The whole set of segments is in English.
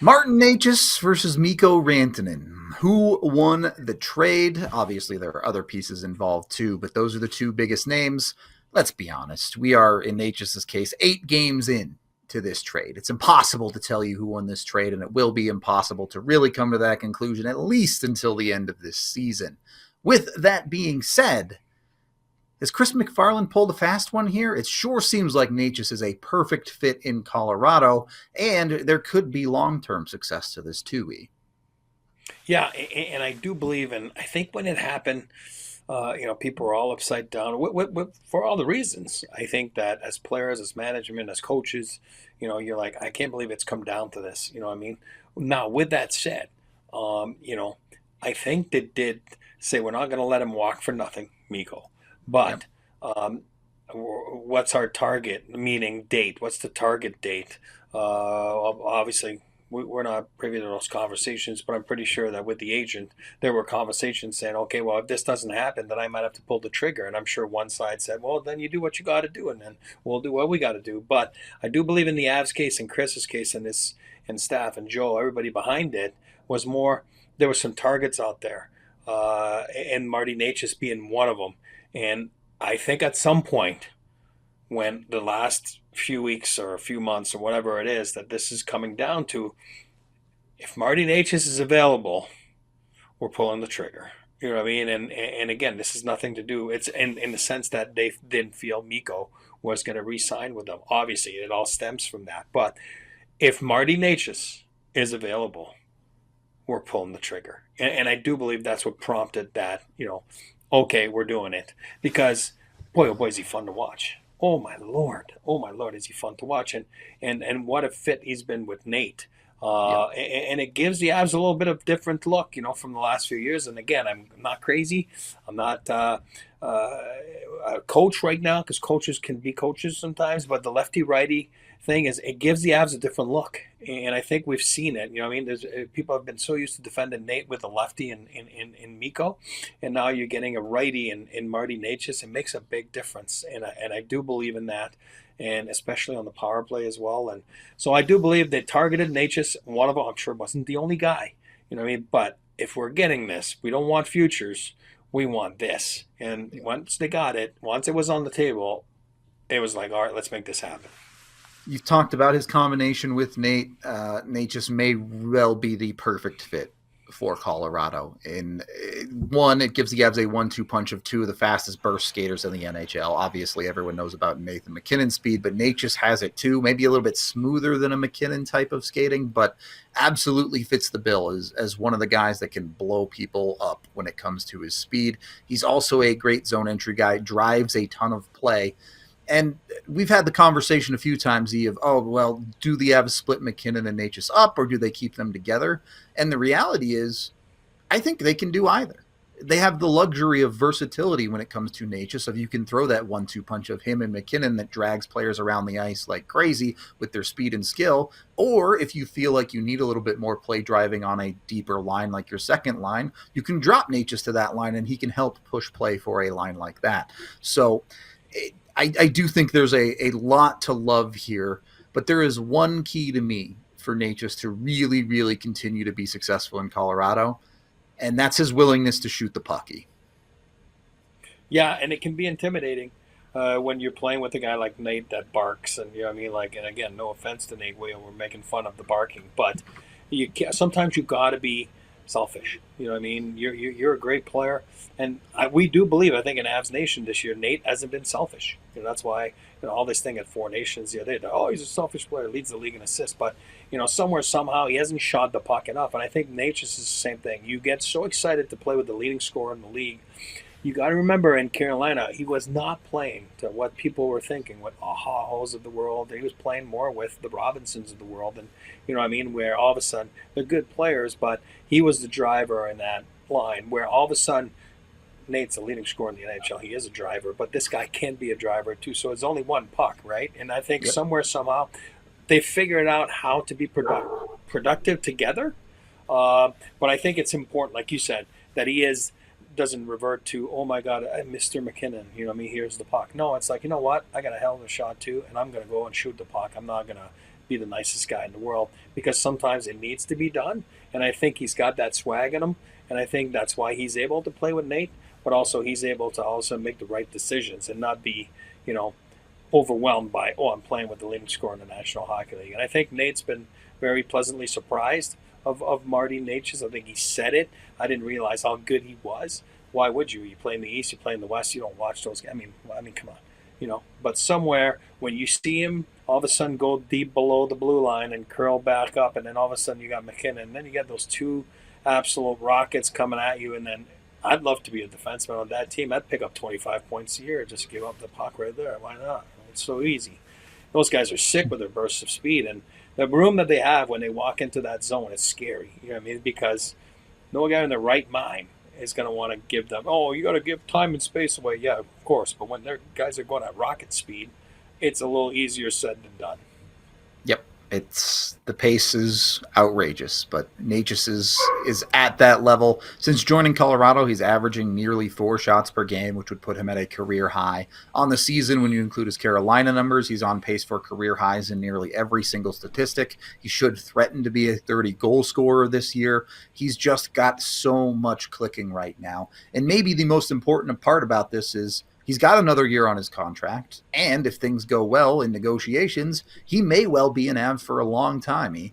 Martin Necas versus Mikko Rantanen. Who won the trade? Obviously, there are other pieces involved too, but those are the two biggest names. Let's be honest. We are, in Necas's case, 8 games in to this trade. It's impossible to tell you who won this trade, and it will be impossible to really come to that conclusion at least until the end of this season. With that being said, has Chris McFarland pulled a fast one here? It sure seems like Necas is a perfect fit in Colorado, and there could be long-term success to this too. Yeah, and I do believe, and I think when it happened, people were all upside down for all the reasons. I think that as players, as management, as coaches, you're like, I can't believe it's come down to this. You know what I mean? Now, with that said, I think they did say we're not going to let him walk for nothing, Miko. Yep. But what's our target? Meaning date? What's the target date? Obviously, we're not privy to those conversations, but I'm pretty sure that with the agent, there were conversations saying, okay, well, if this doesn't happen, then I might have to pull the trigger. And I'm sure one side said, well, then you do what you got to do, and then we'll do what we got to do. But I do believe in the Avs case and Chris's case and this and staff and Joe, everybody behind it was more. There were some targets out there, and Marty Necas being one of them. And I think at some point, when the last few weeks or a few months or whatever it is that this is coming down to, if Marty Necas is available, we're pulling the trigger. You know what I mean? And again, this has nothing to do. It's in the sense that they didn't feel Mikko was going to re-sign with them. Obviously, it all stems from that. But if Marty Necas is available, we're pulling the trigger. And I do believe that's what prompted that. Okay, we're doing it because boy, oh boy, is he fun to watch. Oh my lord, is he fun to watch? And what a fit he's been with Nate. Yep. And it gives the Avs a little bit of different look, from the last few years. And again, I'm not crazy. I'm not a coach right now because coaches can be coaches sometimes. But the lefty righty thing is, it gives the Avs a different look, and I think we've seen it. I mean, there's people have been so used to defending Nate with a lefty in Mikko, and now you're getting a righty in Marty Necas. It makes a big difference, and I do believe in that, and especially on the power play as well. And so I do believe they targeted Necas. One of them, I'm sure, wasn't the only guy. You know what I mean? But if we're getting this, we don't want futures. We want this. And once they got it, once it was on the table, it was like, all right, let's make this happen. You've talked about his combination with Nate. Nate just may well be the perfect fit for Colorado. In one, it gives the Avs a 1-2 punch of two of the fastest burst skaters in the NHL. Obviously, everyone knows about Nathan MacKinnon's speed, but Nate just has it too. Maybe a little bit smoother than a MacKinnon type of skating, but absolutely fits the bill as one of the guys that can blow people up when it comes to his speed. He's also a great zone entry guy, drives a ton of play. And we've had the conversation a few times, of, oh, well, do the Avs split MacKinnon and Necas up, or do they keep them together? And the reality is, I think they can do either. They have the luxury of versatility when it comes to Necas. So you can throw that 1-2 punch of him and MacKinnon that drags players around the ice like crazy with their speed and skill. Or if you feel like you need a little bit more play driving on a deeper line like your second line, you can drop Necas to that line and he can help push play for a line like that. So I do think there's a lot to love here, but there is one key to me for Necas to really, really continue to be successful in Colorado, and that's his willingness to shoot the pucky. Yeah, and it can be intimidating when you're playing with a guy like Nate that barks, and you know what I mean. Like, and again, no offense to Nate, we're making fun of the barking, but sometimes you got to be selfish. You know what I mean? You're a great player, and we do believe. I think in Avs Nation this year, Nate hasn't been selfish. That's why all this thing at Four Nations the other day. Oh, he's a selfish player, leads the league in assists, but somewhere somehow he hasn't shot the puck enough. And I think Nate is the same thing. You get so excited to play with the leading scorer in the league. You got to remember in Carolina, he was not playing to what people were thinking, with Ahahos of the world. He was playing more with the Robinsons of the world. And, you know what I mean, where all of a sudden they're good players, but he was the driver in that line, where all of a sudden Nate's a leading scorer in the NHL. He is a driver, but this guy can be a driver too. So it's only one puck, right? And I think Yep. somewhere, somehow, they figured out how to be productive together. But I think it's important, like you said, that he doesn't revert to, oh my God, Mr. MacKinnon, you know what I mean, here's the puck. No, it's like, you know what, I got a hell of a shot too, and I'm going to go and shoot the puck. I'm not going to be the nicest guy in the world, because sometimes it needs to be done. And I think he's got that swag in him. And I think that's why he's able to play with Nate, but also he's able to also make the right decisions and not be, you know, overwhelmed by, oh, I'm playing with the leading scorer in the National Hockey League. And I think Nate's been very pleasantly surprised of Marty Necas. I think he said it. I didn't realize how good he was. Why would you? You play in the East, you play in the West, you don't watch those. I mean, come on, you know. But somewhere when you see him, all of a sudden go deep below the blue line and curl back up, and then all of a sudden you got McKinnon, and then you got those two absolute rockets coming at you, and then I'd love to be a defenseman on that team. I'd pick up 25 points a year, just give up the puck right there. Why not? It's so easy. Those guys are sick with their bursts of speed, and the room that they have when they walk into that zone is scary. You know what I mean? Because no guy in their right mind is going to want to give them, oh, you got to give time and space away. Yeah, of course. But when their guys are going at rocket speed, it's a little easier said than done. Yep. It's the pace is outrageous, but Necas is at that level. Since joining Colorado, he's averaging nearly 4 shots per game, which would put him at a career high. On the season, when you include his Carolina numbers, he's on pace for career highs in nearly every single statistic. He should threaten to be a 30-goal scorer this year. He's just got so much clicking right now. And maybe the most important part about this is he's got another year on his contract, and if things go well in negotiations, he may well be an Av for a long time.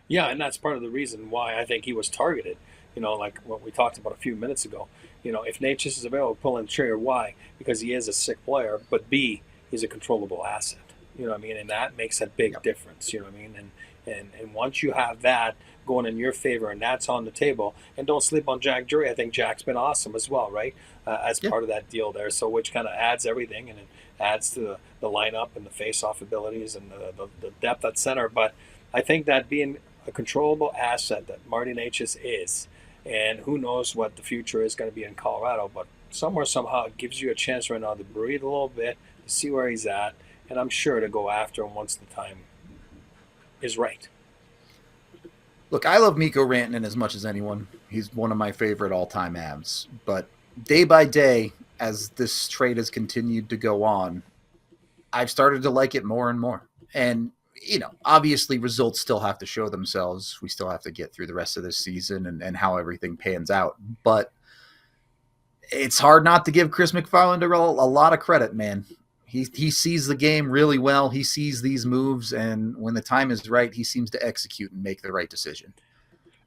Yeah, and that's part of the reason why I think he was targeted. You know, like what we talked about a few minutes ago. You know, if Natchez is available, pull in trigger. Why? Because he is a sick player, but B, he's a controllable asset. You know what I mean? And that makes a big difference. You know what I mean? And once you have that going in your favor, and that's on the table, and don't sleep on Jack Drury. I think Jack's been awesome as well, right? As part of that deal there. So which kind of adds everything, and it adds to the lineup and the face-off abilities and the depth at center. But I think that being a controllable asset that Marty Necas is, and who knows what the future is going to be in Colorado, but somewhere, somehow, it gives you a chance right now to breathe a little bit, to see where he's at, and I'm sure to go after him once the time is right. Look, I love Mikko Rantanen as much as anyone. He's one of my favorite all-time Avs. But day by day, as this trade has continued to go on, I've started to like it more and more. And, you know, obviously results still have to show themselves. We still have to get through the rest of this season and how everything pans out. But it's hard not to give Chris McFarland a lot of credit, man. He sees the game really well. He sees these moves, and when the time is right, he seems to execute and make the right decision.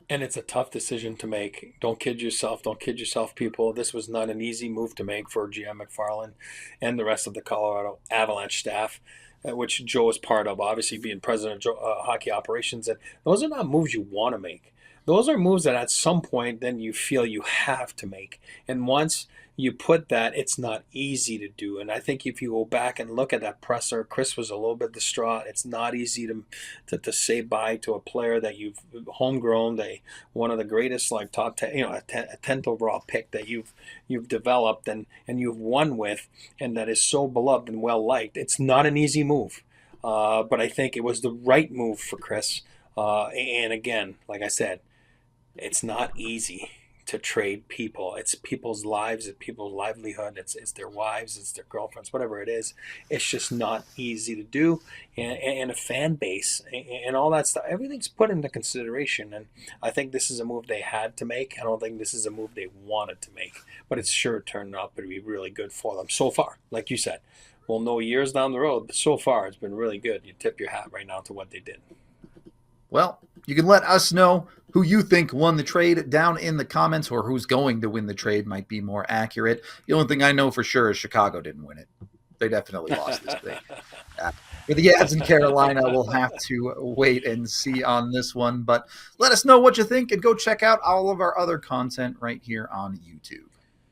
And it's a tough decision to make. Don't kid yourself. Don't kid yourself, people. This was not an easy move to make for GM McFarland and the rest of the Colorado Avalanche staff, which Joe is part of, obviously being president of hockey operations. And those are not moves you want to make. Those are moves that at some point then you feel you have to make. And once you put that, it's not easy to do. And I think if you go back and look at that presser, Chris was a little bit distraught. It's not easy to say bye to a player that you've homegrown, one of the greatest, like top 10, a 10th overall pick that you've developed and you've won with, and that is so beloved and well liked. It's not an easy move, but I think it was the right move for Chris. And again, like I said, it's not easy to trade people. It's people's lives, it's people's livelihood, it's their wives, it's their girlfriends, whatever it is. It's just not easy to do. And a fan base and all that stuff, everything's put into consideration. And I think this is a move they had to make. I don't think this is a move they wanted to make, but it's sure turned out to be really good for them so far. Like you said, we'll know years down the road, but so far it's been really good. You tip your hat right now to what they did. Well, you can let us know who you think won the trade down in the comments, or who's going to win the trade might be more accurate. The only thing I know for sure is Chicago didn't win it. They definitely lost this thing. For the Avs in Carolina, we'll have to wait and see on this one. But let us know what you think, and go check out all of our other content right here on YouTube.